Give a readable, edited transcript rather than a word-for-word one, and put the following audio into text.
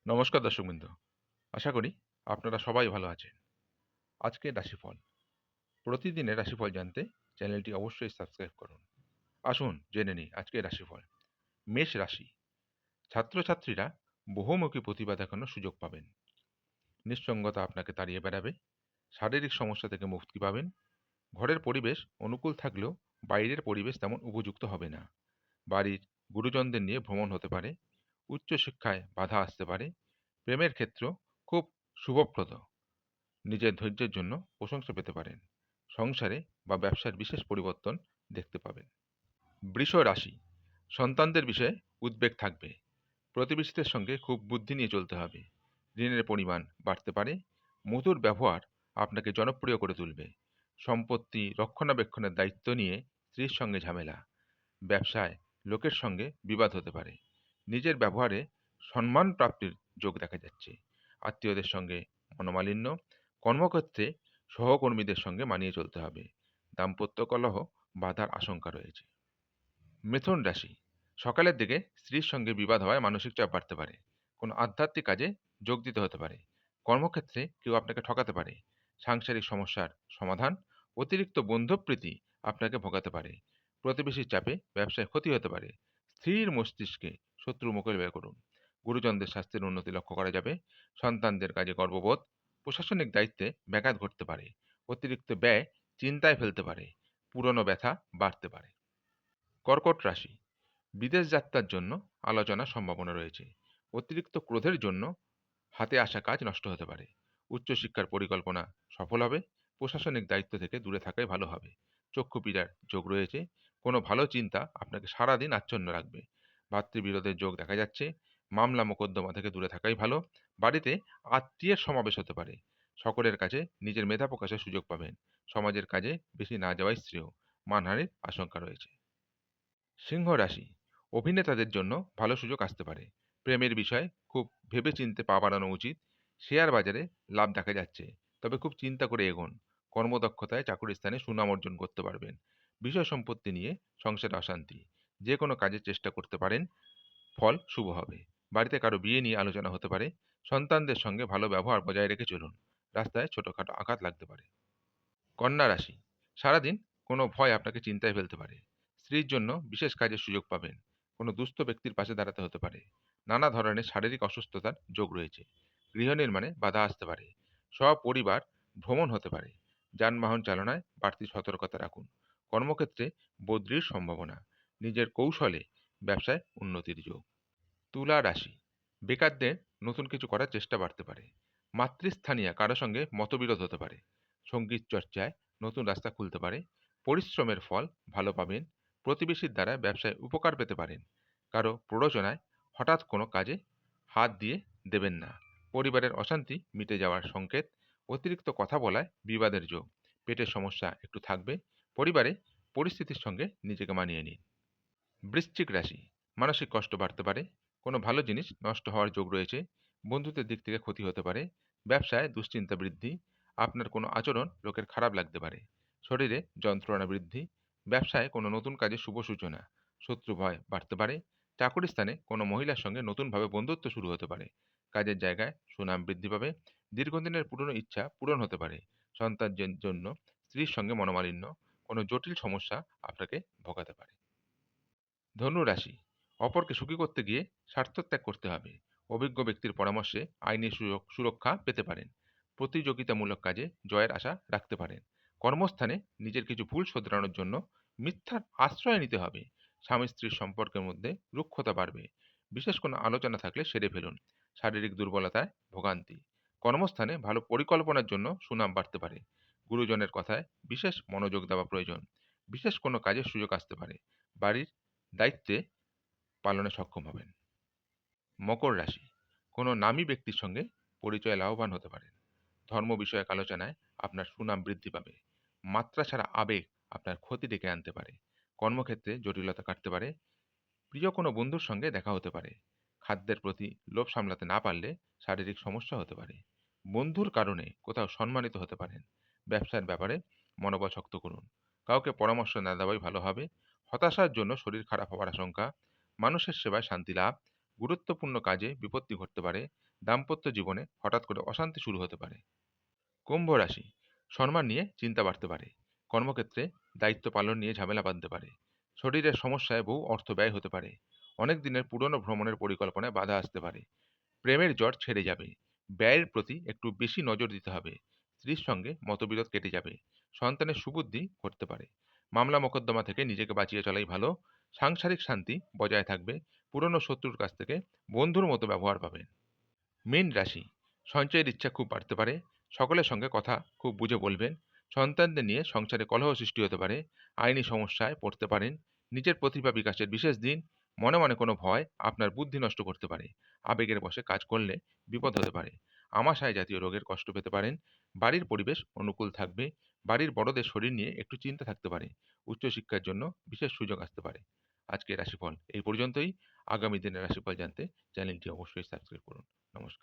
নমস্কার দর্শকবৃন্দ। আশা করি আপনারা সবাই ভালো আছেন। আজকের রাশিফল। প্রতিদিনের রাশিফল জানতে চ্যানেলটি অবশ্যই সাবস্ক্রাইব করুন। আসুন জেনে নিই আজকের রাশিফল। মেষ রাশি। ছাত্রছাত্রীরা বহুমুখী প্রতিভা দেখানোর সুযোগ পাবেন। নিঃসঙ্গতা আপনাকে তাড়িয়ে বেড়াবে। শারীরিক সমস্যা থেকে মুক্তি পাবেন। ঘরের পরিবেশ অনুকূল থাকলেও বাইরের পরিবেশ তেমন উপযুক্ত হবে না। বাড়ির গুরুজনদের নিয়ে ভ্রমণ হতে পারে। উচ্চশিক্ষায় বাধা আসতে পারে। প্রেমের ক্ষেত্র খুব শুভপ্রদ। নিজের ধৈর্যের জন্য প্রশংসা পেতে পারেন। সংসারে বা ব্যবসার বিশেষ পরিবর্তন দেখতে পাবেন। বৃষ রাশি। সন্তানদের বিষয়ে উদ্বেগ থাকবে। প্রতিবেশীদের সঙ্গে খুব বুদ্ধি নিয়ে চলতে হবে। ঋণের পরিমাণ বাড়তে পারে। মধুর ব্যবহার আপনাকে জনপ্রিয় করে তুলবে। সম্পত্তি রক্ষণাবেক্ষণের দায়িত্ব নিয়ে স্ত্রীর সঙ্গে ঝামেলা। ব্যবসায় লোকের সঙ্গে বিবাদ হতে পারে। নিজের ব্যবহারে সম্মান প্রাপ্তির যোগ দেখা যাচ্ছে। আত্মীয়দের সঙ্গে মনোমালিন্য। কর্মক্ষেত্রে সহকর্মীদের সঙ্গে মানিয়ে চলতে হবে। দাম্পত্য কলহ বাধার আশঙ্কা রয়েছে। মিথুন রাশি। সকালের দিকে স্ত্রীর সঙ্গে বিবাদ হওয়ায় মানসিক চাপ বাড়তে পারে। কোনো আধ্যাত্মিক কাজে যোগ দিতে হতে পারে। কর্মক্ষেত্রে কেউ আপনাকে ঠকাতে পারে। সাংসারিক সমস্যার সমাধান। অতিরিক্ত বন্ধুপ্রীতি আপনাকে ভোগাতে পারে। প্রতিবেশীর চাপে ব্যবসায় ক্ষতি হতে পারে। স্থির মস্তিষ্কে শত্রু মোকাবিলা করুন। গুরুজনদের স্বাস্থ্যের উন্নতি লক্ষ্য করা যাবে। সন্তানদের কাজে গর্ববোধ। প্রশাসনিক দায়িত্বে ব্যাঘাত ঘটতে পারে। অতিরিক্ত ব্যয় চিন্তায় ফেলতে পারে। পুরনো ব্যথা বাড়তে পারে। কর্কট রাশি। বিদেশ যাত্রার জন্য আলোচনার সম্ভাবনা রয়েছে। অতিরিক্ত ক্রোধের জন্য হাতে আসা কাজ নষ্ট হতে পারে। উচ্চশিক্ষার পরিকল্পনা সফল হবে। প্রশাসনিক দায়িত্ব থেকে দূরে থাকাই ভালো হবে। চক্ষু পীড়ার যোগ রয়েছে। কোনো ভালো চিন্তা আপনাকে সারাদিন আচ্ছন্ন রাখবে। ভাতৃবিরোধের যোগ দেখা যাচ্ছে। মামলা মোকদ্দমা থেকে দূরে থাকাই ভালো। বাড়িতে আত্মীয়ের সমাবেশ হতে পারে। সকলের কাছে নিজের মেধা প্রকাশের সুযোগ পাবেন। সমাজের কাজে বেশি না যাওয়াই শ্রেয়। মানহানির আশঙ্কা রয়েছে। সিংহ রাশি। অভিনেতাদের জন্য ভালো সুযোগ আসতে পারে। প্রেমের বিষয়ে খুব ভেবেচিন্তে পা বাড়ানো উচিত। শেয়ার বাজারে লাভ দেখা যাচ্ছে, তবে খুব চিন্তা করে এগোন। কর্মদক্ষতায় চাকুরির স্থানে সুনাম অর্জন করতে পারবেন। বিষয় সম্পত্তি নিয়ে সংসারে অশান্তি। যে কোনো কাজের চেষ্টা করতে পারেন, ফল শুভ হবে। বাড়িতে কারো বিয়ে নিয়ে আলোচনা হতে পারে। সন্তানদের সঙ্গে ভালো ব্যবহার বজায় রেখে চলুন। রাস্তায় ছোটখাটো আঘাত লাগতে পারে। কন্যা রাশি। সারাদিন কোনো ভয় আপনাকে চিন্তায় ফেলতে পারে। স্ত্রীর জন্য বিশেষ কাজের সুযোগ পাবেন। কোনো দুস্থ ব্যক্তির পাশে দাঁড়াতে হতে পারে। নানা ধরনের শারীরিক অসুস্থতার যোগ রয়েছে। গৃহ নির্মাণে বাধা আসতে পারে। সপরিবার ভ্রমণ হতে পারে। যানবাহন চালনায় বাড়তি সতর্কতা রাখুন। কর্মক্ষেত্রে বদলির সম্ভাবনা। নিজের কৌশলে ব্যবসায় উন্নতির যোগ। তুলা রাশি। বেকারদের নতুন কিছু করার চেষ্টা বাড়তে পারে। মাতৃস্থানীয় কারো সঙ্গে মতবিরোধ হতে পারে। সঙ্গীত চর্চায় নতুন রাস্তা খুলতে পারে। পরিশ্রমের ফল ভালো পাবেন। প্রতিবেশীর দ্বারা ব্যবসায় উপকার পেতে পারেন। কারো প্ররোচনায় হঠাৎ কোনো কাজে হাত দিয়ে দেবেন না। পরিবারের অশান্তি মিটে যাওয়ার সংকেত। অতিরিক্ত কথা বলায় বিবাদের যোগ। পেটের সমস্যা একটু থাকবে। পরিবারে পরিস্থিতির সঙ্গে নিজেকে মানিয়ে নিন। বৃশ্চিক রাশি। মানসিক কষ্ট বাড়তে পারে। কোনো ভালো জিনিস নষ্ট হওয়ার যোগ রয়েছে। বন্ধুত্বের দিক থেকে ক্ষতি হতে পারে। ব্যবসায় দুশ্চিন্তা বৃদ্ধি। আপনার কোনো আচরণ লোকের খারাপ লাগতে পারে। শরীরে যন্ত্রণা বৃদ্ধি। ব্যবসায় কোনো নতুন কাজের শুভ সূচনা। শত্রু ভয় বাড়তে পারে। চাকুরি স্থানে কোনো মহিলার সঙ্গে নতুনভাবে বন্ধুত্ব শুরু হতে পারে। কাজের জায়গায় সুনাম বৃদ্ধি পাবে। দীর্ঘদিনের পুরনো ইচ্ছা পূরণ হতে পারে। সন্তানদের জন্য স্ত্রীর সঙ্গে মনোমালিন্য। কোনো জটিল সমস্যা আপনাকে ভোগাতে পারে। ধনু রাশি। অপরকে সুখী করতে গিয়ে স্বার্থ ত্যাগ করতে হবে। অভিজ্ঞ ব্যক্তির পরামর্শে আইনি সুরক্ষা পেতে পারেন। প্রতিযোগিতামূলক কাজে জয়ের আশা রাখতে পারেন। কর্মস্থানে নিজের কিছু ভুল শোধরানোর জন্য মিথ্যার আশ্রয় নিতে হবে। স্বামী স্ত্রীর সম্পর্কের মধ্যে রুক্ষতা বাড়বে। বিশেষ কোনো আলোচনা থাকলে সেরে ফেলুন। শারীরিক দুর্বলতায় ভোগান্তি। কর্মস্থানে ভালো পরিকল্পনার জন্য সুনাম বাড়তে পারে। গুরুজনের কথায় বিশেষ মনোযোগ দেওয়া প্রয়োজন। বিশেষ কোনো কাজের সুযোগ আসতে পারে। বাড়ির দায়িত্বে পালনে সক্ষম হবেন। মকর রাশি। কোনো নামী ব্যক্তির সঙ্গে পরিচয়ে লাভবান হতে পারেন। ধর্ম বিষয়ক আলোচনায় আপনার সুনাম বৃদ্ধি পাবে। মাত্রা ছাড়া আবেগ আপনার ক্ষতি ডেকে আনতে পারে। কর্মক্ষেত্রে জটিলতা কাটতে পারে। প্রিয় কোনো বন্ধুর সঙ্গে দেখা হতে পারে। খাদ্যের প্রতি লোভ সামলাতে না পারলে শারীরিক সমস্যা হতে পারে। বন্ধুর কারণে কোথাও সম্মানিত হতে পারেন। ব্যবসার ব্যাপারে মনোবল শক্ত করুন। কাউকে পরামর্শ না দেওয়াই ভালো হবে। হতাশার জন্য শরীর খারাপ হওয়ার আশঙ্কা। মানুষের সেবায় শান্তি লাভ। গুরুত্বপূর্ণ কাজে বিপত্তি ঘটতে পারে। দাম্পত্য জীবনে হঠাৎ করে অশান্তি শুরু হতে পারে। কুম্ভ রাশি, সম্মান নিয়ে চিন্তা বাড়তে পারে। কর্মক্ষেত্রে দায়িত্ব পালন নিয়ে ঝামেলা বাঁধতে পারে। শরীরের সমস্যায় বহু অর্থ ব্যয় হতে পারে। অনেক দিনের পুরনো ভ্রমণের পরিকল্পনায় বাধা আসতে পারে। প্রেমের জট ছেড়ে যাবে। ব্যয়ের প্রতি একটু বেশি নজর দিতে হবে। স্ত্রীর সঙ্গে মতবিরোধ কেটে যাবে। সন্তানের সুবুদ্ধি ঘটতে পারে। মামলা মোকদ্দমা থেকে নিজেকে বাঁচিয়ে চলাই ভালো। সাংসারিক শান্তি বজায় থাকবে। পুরনো শত্রুর কাছ থেকে বন্ধুর মতো ব্যবহার পাবেন। মীন রাশি, সঞ্চয়ের ইচ্ছা খুব বাড়তে পারে। সকলের সঙ্গে কথা খুব বুঝে বলবেন। সন্তানদের নিয়ে সংসারে কলহ সৃষ্টি হতে পারে। আইনি সমস্যায় পড়তে পারেন। নিজের প্রতিভা বিকাশের বিশেষ দিন। মনে মনে কোনো ভয় আপনার বুদ্ধি নষ্ট করতে পারে। আবেগের বশে কাজ করলে বিপদ হতে পারে। আমাশয় জাতীয় রোগের কষ্ট পেতে পারেন। বাড়ির পরিবেশ অনুকূল থাকবে। বাড়ির বড়দের শরীর নিয়ে একটু চিন্তা থাকতে পারে। উচ্চশিক্ষার জন্য বিশেষ সুযোগ আসতে পারে। আজকের রাশিফল এই পর্যন্তই। আগামী দিনের রাশিফল জানতে চ্যানেলটি অবশ্যই সাবস্ক্রাইব করুন। নমস্কার।